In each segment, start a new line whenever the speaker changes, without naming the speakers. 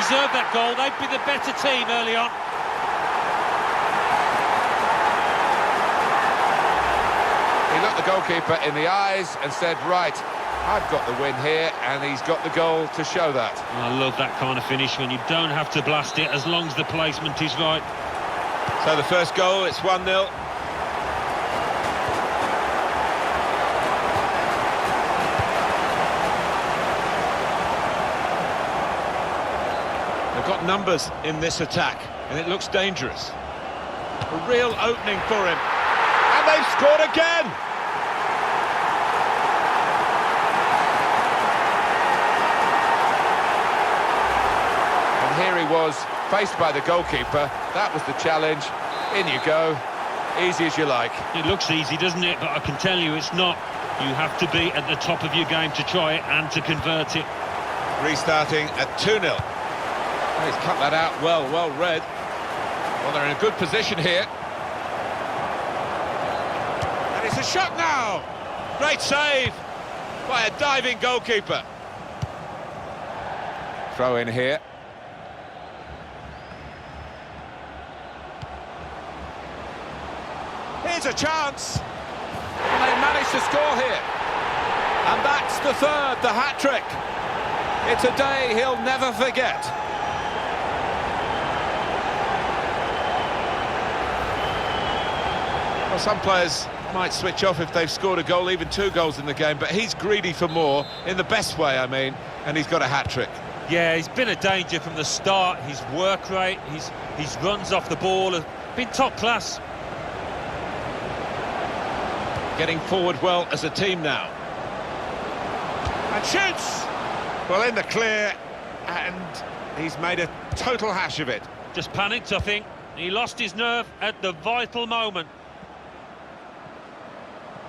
deserved that goal. They'd be the better team early on.
He looked the goalkeeper in the eyes and said, right, I've got the win here, and he's got the goal to show that.
I love that kind of finish when you don't have to blast it as long as the placement is right.
So the first goal, it's 1-0. They've got numbers in this attack, and it looks dangerous. A real opening for him. And they've scored again!
Here he was, faced by the goalkeeper. That was the challenge. In you go. Easy as you like.
It looks easy, doesn't it? But I can tell you it's not. You have to be at the top of your game to try it and to convert it.
Restarting at 2-0.
He's cut that out well read. Well, they're in a good position here.
And it's a shot now! Great save by a diving goalkeeper.
Throw in here.
Here's a chance. And they managed to score here. And that's the third, the hat-trick. It's a day he'll never forget. Well, some players might switch off if they've scored a goal, even 2 goals in the game, but he's greedy for more, in the best way, I mean, and he's got a hat-trick.
Yeah, he's been a danger from the start. His work rate, his runs off the ball have been top class.
Getting forward well as a team now. And shoots! Well, in the clear, and he's made a total hash of it.
Just panicked, I think. He lost his nerve at the vital moment.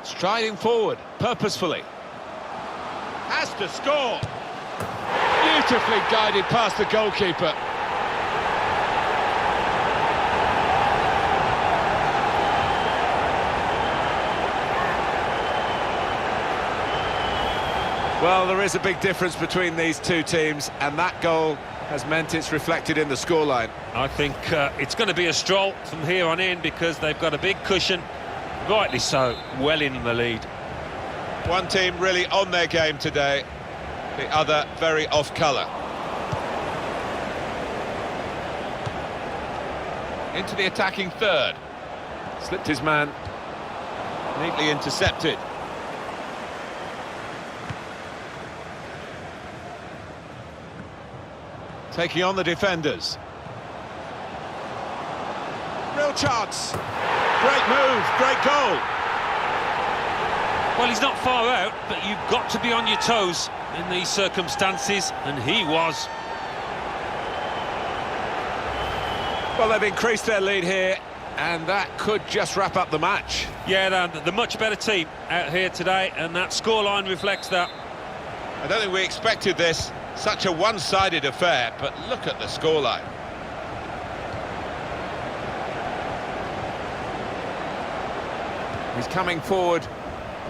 Striding forward, purposefully. Has to score!
Beautifully guided past the goalkeeper.
Well, there is a big difference between these two teams, and that goal has meant it's reflected in the scoreline.
I think it's going to be a stroll from here on in because they've got a big cushion, rightly so, well in the lead.
One team really on their game today, the other very off-colour.
Into the attacking third.
Slipped his man, neatly intercepted. Taking on the defenders. Real chance. Great move, great goal.
Well, he's not far out, but you've got to be on your toes in these circumstances, and he was.
Well, they've increased their lead here, and that could just wrap up the match.
Yeah, they're the much better team out here today, and that scoreline reflects that.
I don't think we expected this. Such a one-sided affair, but look at the scoreline.
He's coming forward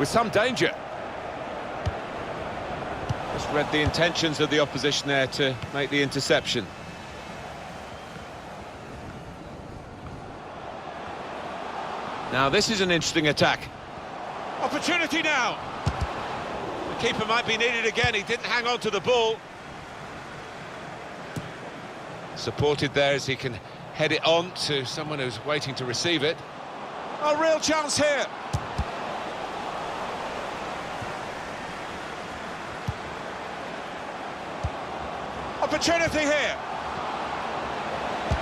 with some danger.
Just read the intentions of the opposition there to make the interception. Now this is an interesting attack. Opportunity now! The keeper might be needed again, he didn't hang on to the ball. Supported there as he can head it on to someone who's waiting to receive it. A real chance here. Opportunity here.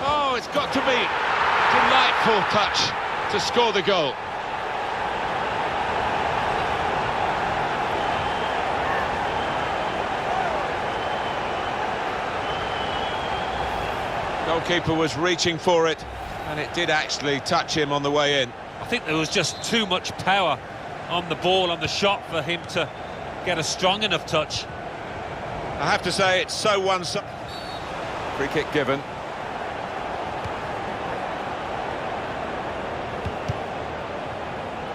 Oh, it's got to be delightful touch to score the goal.
Goalkeeper was reaching for it, and it did actually touch him on the way in.
I think there was just too much power on the ball, on the shot, for him to get a strong enough touch.
I have to say, it's so one-sided. Free kick given.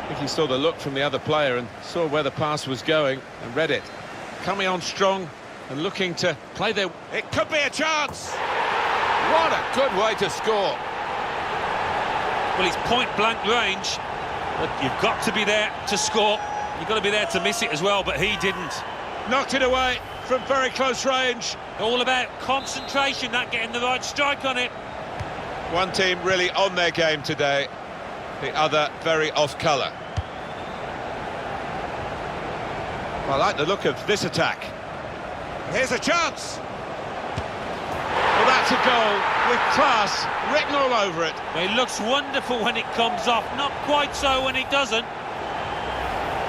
I think he saw the look from the other player and saw where the pass was going and read it. Coming on strong, and looking to play their... It could be a chance!
What a good way to score.
Well, it's point-blank range, but you've got to be there to score. You've got to be there to miss it as well, but he didn't.
Knocked it away from very close range.
All about concentration, not getting the right strike on it.
One team really on their game today, the other very off-colour. I like the look of this attack. Here's a chance! Well, that's a goal with class written all over it.
It looks wonderful when it comes off, not quite so when it doesn't.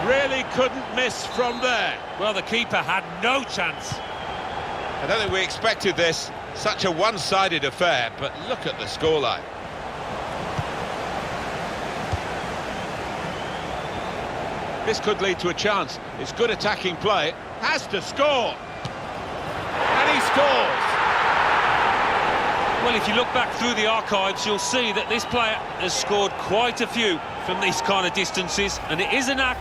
Really couldn't miss from there.
Well, the keeper had no chance.
I don't think we expected this, such a one-sided affair, but look at the scoreline. This could lead to a chance. It's good attacking play. Has to score. And he scores.
Well, if you look back through the archives, you'll see that this player has scored quite a few from these kind of distances, and it is a knack.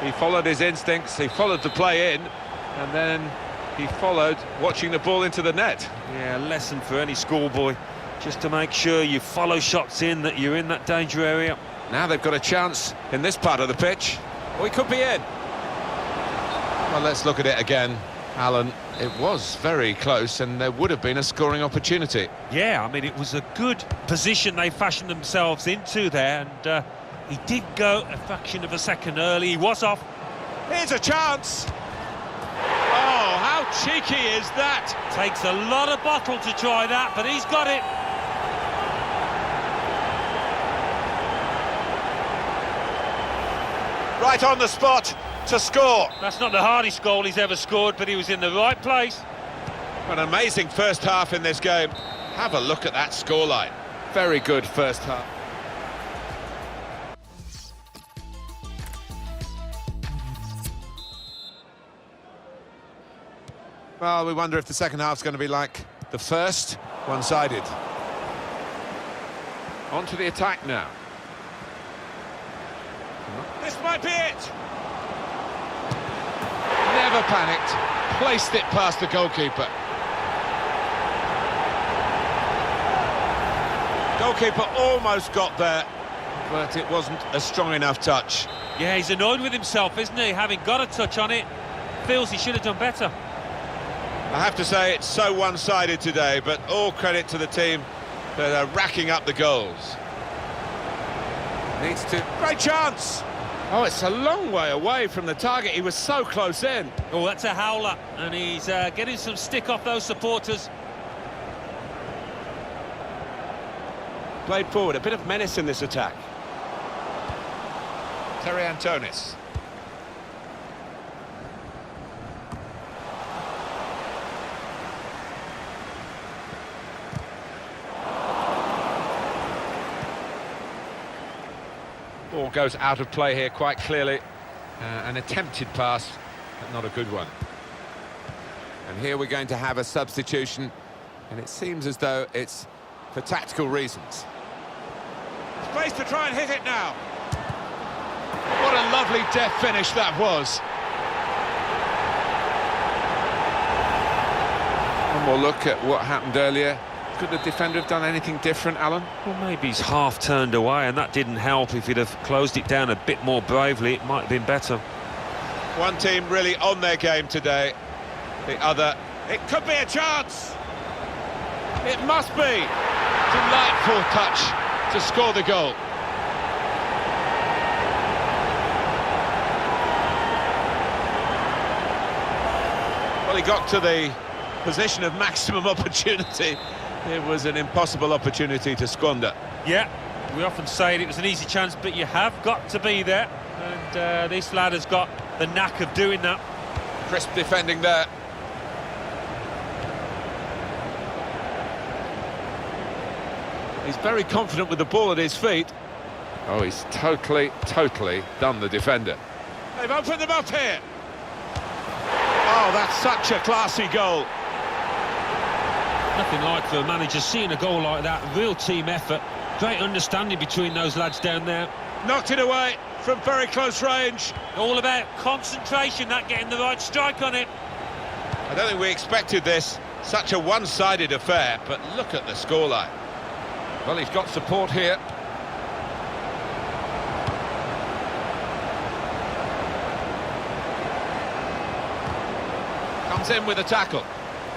He followed his instincts, he followed the play in, and then he followed watching the ball into the net.
Yeah, a lesson for any schoolboy, just to make sure you follow shots in, that you're in that danger area.
Now they've got a chance in this part of the pitch. Oh, he could be in. Well, let's look at it again, Alan. It was very close, and there would have been a scoring opportunity.
Yeah, I mean, it was a good position they fashioned themselves into there, and he did go a fraction of a second early. He was off.
Here's a chance. Oh, how cheeky is that?
Takes a lot of bottle to try that, but he's got it.
Right on the spot to score.
That's not the hardest goal he's ever scored, but he was in the right place.
An amazing first half in this game. Have a look at that scoreline.
Very good first half.
Well, we wonder if the second half's going to be like the first, one-sided.
On to the attack now.
This might be it.
Never panicked, placed it past the goalkeeper.
Goalkeeper almost got there, but it wasn't a strong enough touch.
Yeah, he's annoyed with himself, isn't he? Having got a touch on it, feels he should have done better.
I have to say it's so one-sided today, but all credit to the team that are racking up the goals.
Needs to...
Great chance! Oh, it's a long way away from the target. He was so close in.
Oh, that's a howler, and he's getting some stick off those supporters.
Played forward, a bit of menace in this attack. Terry Antonis.
Ball goes out of play here quite clearly. An attempted pass, but not a good one. And here we're going to have a substitution, and it seems as though it's for tactical reasons.
Space to try and hit it now. What a lovely deft finish that was.
One more look at what happened earlier. Could the defender have done anything different, Alan?
Well, maybe he's half turned away, and that didn't help. If he'd have closed it down a bit more bravely, it might have been better.
One team really on their game today, the other... It could be a chance! It must be!
Delightful touch to score the goal.
Well, he got to the position of maximum opportunity. It was an impossible opportunity to squander.
Yeah, we often say it was an easy chance, but you have got to be there. And this lad has got the knack of doing that.
Crisp defending there.
He's very confident with the ball at his feet.
Oh, he's totally done the defender.
They've opened them up here. Oh, that's such a classy goal.
Nothing like for a manager seeing a goal like that. Real team effort. Great understanding between those lads down there.
Knocked it away from very close range.
All about concentration, not getting the right strike on it.
I don't think we expected this. Such a one-sided affair, but look at the scoreline.
Well, he's got support here. Comes in with a tackle.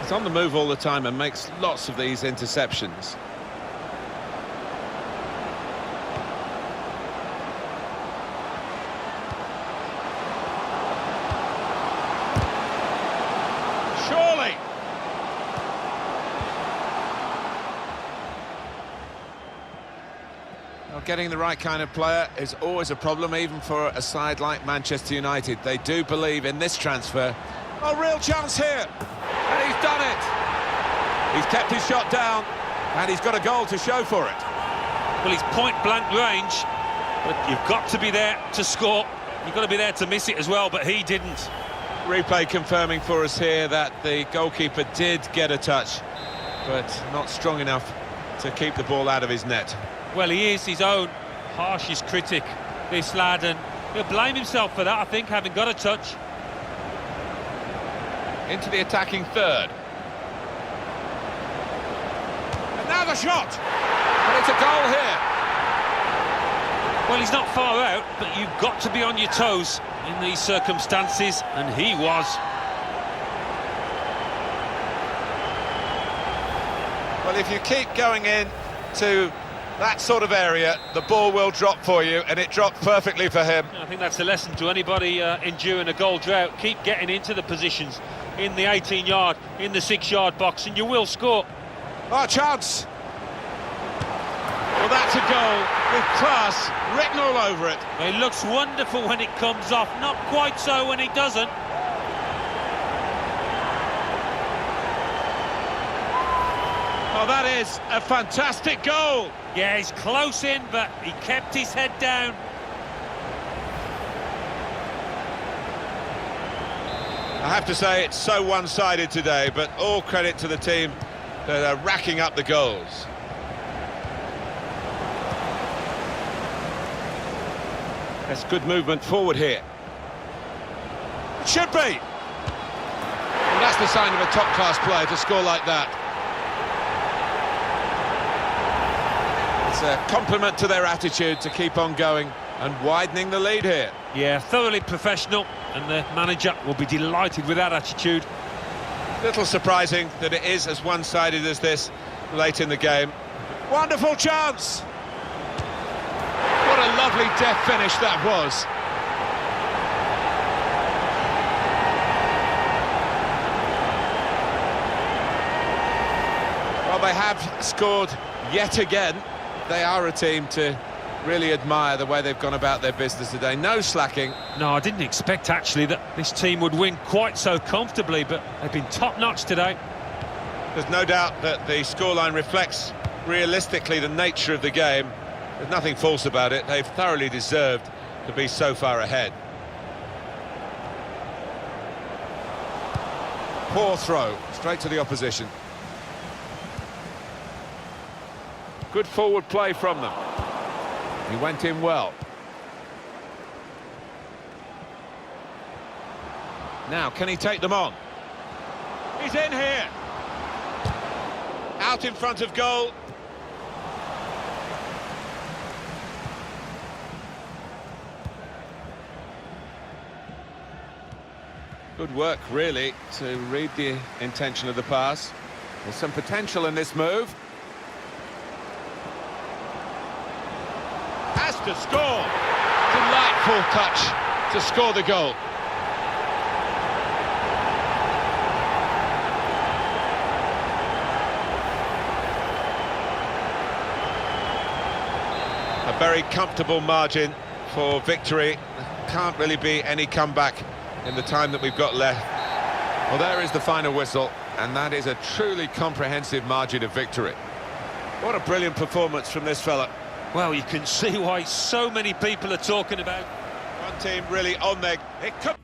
He's on the move all the time and makes lots of these interceptions. Surely!
Well, getting the right kind of player is always a problem, even for a side like Manchester United. They do believe in this transfer.
Oh, real chance here!
And he's done it! He's kept his shot down, and he's got a goal to show for it.
Well, he's point-blank range, but you've got to be there to score. You've got to be there to miss it as well, but he didn't.
Replay confirming for us here that the goalkeeper did get a touch, but not strong enough to keep the ball out of his net.
Well, he is his own harshest critic, this lad, and he'll blame himself for that, I think, having got a touch.
Into the attacking third.
And now the shot!
And it's a goal here.
Well, he's not far out, but you've got to be on your toes in these circumstances, and he was.
Well, if you keep going in to that sort of area, the ball will drop for you, and it dropped perfectly for him.
I think that's a lesson to anybody enduring a goal drought. Keep getting into the positions in the 18-yard, in the 6-yard box, and you will score.
Oh, chance! Well, that's a goal with class written all over it.
It looks wonderful when it comes off, not quite so when it doesn't.
Oh, that is a fantastic goal.
Yeah, he's close in, but he kept his head down.
I have to say, it's so one-sided today, but all credit to the team that are racking up the goals. That's good movement forward here. It should be.
Well, that's the sign of a top-class player to score like that.
It's a compliment to their attitude to keep on going and widening the lead here.
Yeah, thoroughly professional, and the manager will be delighted with that attitude.
Little surprising that it is as one-sided as this late in the game. Wonderful chance!
What a lovely death finish that was.
Well, they have scored yet again. They are a team to really admire the way they've gone about their business today. No slacking.
No, I didn't expect, actually, that this team would win quite so comfortably, but they've been top-notch today.
There's no doubt that the scoreline reflects realistically the nature of the game. There's nothing false about it. They've thoroughly deserved to be so far ahead.
Poor throw, straight to the opposition. Good forward play from them. He went in well.
Now, can he take them on? He's in here. Out in front of goal. Good work, really, to read the intention of the pass.
There's some potential in this move.
Has to score.
Delightful touch to score the goal.
A very comfortable margin for victory. Can't really be any comeback in the time that we've got left.
Well, there is the final whistle, and that is a truly comprehensive margin of victory.
What a brilliant performance from this fella.
Well, you can see why so many people are talking about.
One team really on their... It could...